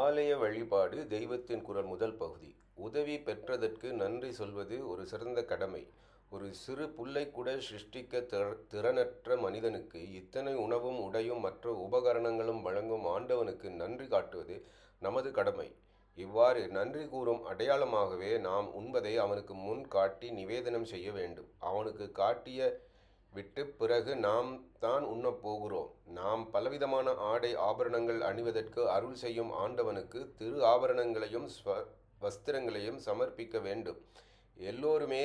ஆலய வழிபாடு தெய்வத்தின் குரல் முதல் பகுதி. உதவி பெற்றதற்கு நன்றி சொல்வது ஒரு சிறந்த கடமை. ஒரு சிறு புல்லை கூட சிருஷ்டிக்க திறனற்ற மனிதனுக்கு இத்தனை உணவும் உடையும் மற்ற உபகரணங்களும் வழங்கும் ஆண்டவனுக்கு நன்றி காட்டுவது நமது கடமை. இவ்வாறு நன்றி கூறும் அடையாளமாகவே நாம் உண்பதை அவனுக்கு முன் காட்டி நிவேதனம் செய்ய வேண்டும். அவனுக்கு காட்டிய விட்டு பிறகு நாம் தான் உண்ணப் போகிறோம். நாம் பலவிதமான ஆடை ஆபரணங்கள் அணிவதற்கு அருள் செய்யும் ஆண்டவனுக்கு திரு ஆபரணங்களையும் வஸ்திரங்களையும் சமர்ப்பிக்க வேண்டும். எல்லோருமே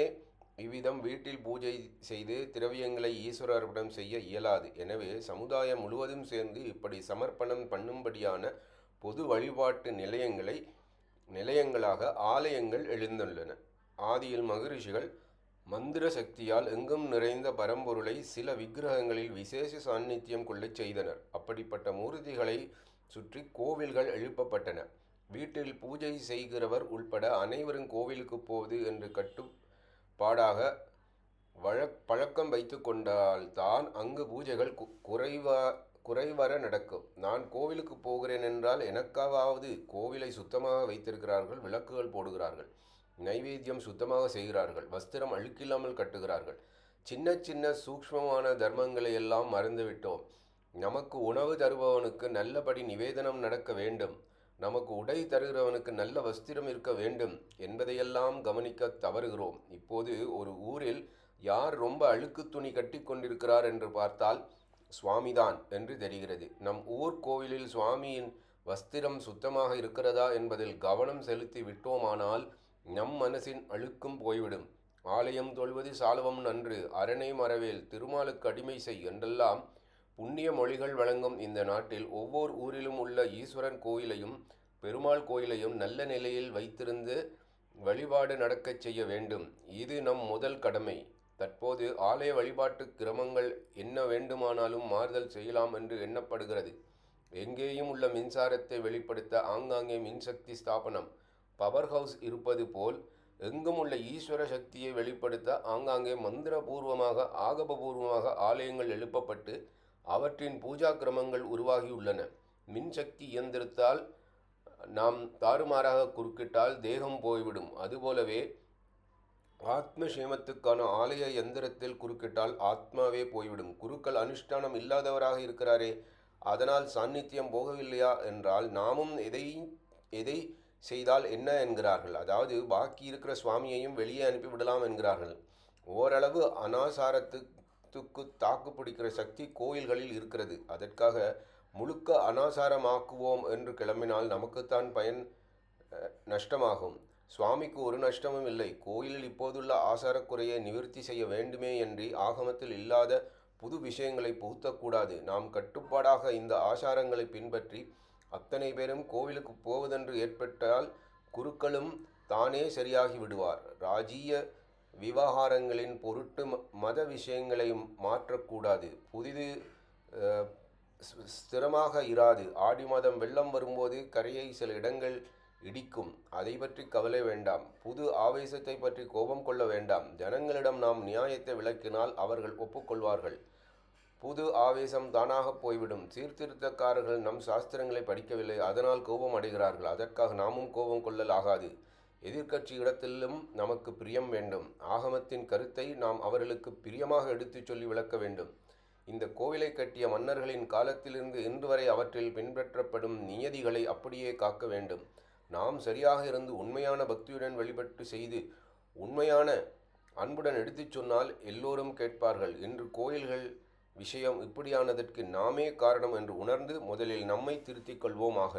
இவ்விதம் வீட்டில் பூஜை செய்து திரவியங்களை ஈஸ்வரரிடம் செய்ய இயலாது. எனவே சமுதாயம் முழுவதும் சேர்ந்து இப்படி சமர்ப்பணம் பண்ணும்படியான பொது வழிபாட்டு நிலையங்களாக ஆலயங்கள் எழுந்துள்ளன. ஆதியில் மகரிஷிகள் மந்திர சக்தியால் எங்கும் நிறைந்த பரம்பொருளை சில விக்கிரகங்களில் விசேஷ சாநித்தியம் கொள்ளச் செய்தனர். அப்படிப்பட்ட மூர்த்திகளை சுற்றி கோவில்கள் எழுப்பப்பட்டன. வீட்டில் பூஜை செய்கிறவர் உள்பட அனைவரும் கோவிலுக்கு போவது என்று கட்டுப்பாடாக பழக்கம் வைத்து கொண்டால்தான் அங்கு பூஜைகள் குறைவர நடக்கும். நான் கோவிலுக்கு போகிறேன் என்றால் எனக்காவது கோவிலை சுத்தமாக வைத்திருக்கிறார்கள், விளக்குகள் போடுகிறார்கள், நைவேத்தியம் சுத்தமாக செய்கிறார்கள், வஸ்திரம் அழுக்கில்லாமல் கட்டுகிறார்கள். சின்ன சின்ன சூக்ஷ்மமான தர்மங்களை எல்லாம் மறந்துவிட்டோம். நமக்கு உணவு தருபவனுக்கு நல்லபடி நிவேதனம் நடக்க வேண்டும், நமக்கு உடை தருகிறவனுக்கு நல்ல வஸ்திரம் இருக்க வேண்டும் என்பதையெல்லாம் கவனிக்க தவறுகிறோம். இப்போது ஒரு ஊரில் யார் ரொம்ப அழுக்கு துணி கட்டி கொண்டிருக்கிறார் என்று பார்த்தால் சுவாமிதான் என்று தெரிகிறது. நம் ஊர் கோவிலில் சுவாமியின் வஸ்திரம் சுத்தமாக இருக்கிறதா என்பதில் கவனம் செலுத்தி விட்டோமானால் நம் மனசின் அழுக்கும் போய்விடும். ஆலயம் தொழுவது சாலவம் நன்று, அரணை மறவேல், திருமாலுக்கு அடிமை செய் என்றெல்லாம் புண்ணிய மொழிகள் வழங்கும் இந்த நாட்டில் ஒவ்வொரு ஊரிலும் உள்ள ஈஸ்வரன் கோயிலையும் பெருமாள் கோயிலையும் நல்ல நிலையில் வைத்திருந்து வழிபாடு நடக்கச் செய்ய வேண்டும். இது நம் முதல் கடமை. தற்போது ஆலய வழிபாட்டு கிரமங்கள் என்ன வேண்டுமானாலும் மாறுதல் செய்யலாம் என்று எண்ணப்படுகிறது. எங்கேயும் உள்ள மின்சாரத்தை வெளிப்படுத்த ஆங்காங்கே மின்சக்தி ஸ்தாபனம், பவர் ஹவுஸ் இருப்பது போல் எங்கும் உள்ள ஈஸ்வர சக்தியை வெளிப்படுத்த ஆங்காங்கே மந்திரபூர்வமாக ஆகமபூர்வமாக ஆலயங்கள் எழுப்பப்பட்டு அவற்றின் பூஜா கிரமங்கள் உருவாகியுள்ளன. மின்சக்தி இயந்திரத்தால் நாம் தாறுமாறாக குறுக்கிட்டால் தேகம் போய்விடும். அதுபோலவே ஆத்மசேமத்துக்கான ஆலய எந்திரத்தில் குறுக்கிட்டால் ஆத்மாவே போய்விடும். குருக்கள் அனுஷ்டானம் இல்லாதவராக இருக்கிறாரே, அதனால் சாநித்தியம் போகவில்லையா என்றால் நாமும் எதை செய்தால் என்ன என்கிறார்கள். அதாவது பாக்கி இருக்கிற சுவாமியையும் வெளியே அனுப்பிவிடலாம் என்கிறார்கள். ஓரளவு அனாசாரத்துக்கு தாக்கு பிடிக்கிற சக்தி கோயில்களில் இருக்கிறது. அதற்காக முழுக்க அனாசாரமாக்குவோம் என்று கிளம்பினால் நமக்குத்தான் நஷ்டமாகும். சுவாமிக்கு ஒரு நஷ்டமும் இல்லை. கோயிலில் இப்போதுள்ள ஆசாரக்குறையை நிவர்த்தி செய்ய வேண்டுமே என்று ஆகமத்தில் இல்லாத புது விஷயங்களை புகுத்தக்கூடாது. நாம் கட்டுப்பாடாக இந்த ஆசாரங்களை பின்பற்றி அத்தனை பேரும் கோவிலுக்கு போவதென்று ஏற்பட்டால் குருக்களும் தானே சரியாகி விடுவார். ராஜீய விவகாரங்களின் பொருட்டு மத விஷயங்களை மாற்றக்கூடாது. புதிது ஸ்திரமாக இராது. ஆடி மாதம் வெள்ளம் வரும்போது கரையை சில இடங்கள் இடிக்கும். அதை பற்றி கவலை வேண்டாம். புது ஆவேசத்தை பற்றி கோபம் கொள்ள வேண்டாம். ஜனங்களிடம் நாம் நியாயத்தை விளக்கினால் அவர்கள் ஒப்புக்கொள்வார்கள். புது ஆவேசம் தானாக போய்விடும். சீர்திருத்தக்காரர்கள் நம் சாஸ்திரங்களை படிக்கவில்லை, அதனால் கோபம் அடைகிறார்கள். அதற்காக நாமும் கோபம் கொள்ளல் ஆகாது. எதிர்க்கட்சி இடத்திலும் நமக்கு பிரியம் வேண்டும். ஆகமத்தின் கருத்தை நாம் அவர்களுக்கு பிரியமாக எடுத்துச் சொல்லி விளக்க வேண்டும். இந்த கோவிலை கட்டிய மன்னர்களின் காலத்திலிருந்து இன்று வரை அவற்றில் பின்பற்றப்படும் நியதிகளை அப்படியே காக்க வேண்டும். நாம் சரியாக இருந்து உண்மையான பக்தியுடன் வழிபட்டு செய்து உண்மையான அன்புடன் எடுத்துச் சொன்னால் எல்லோரும் கேட்பார்கள். இன்று கோயில்கள் விஷயம் இப்படியானதற்கு நாமே காரணம் என்று உணர்ந்து முதலில் நம்மை திருத்திக் கொள்வோமாக.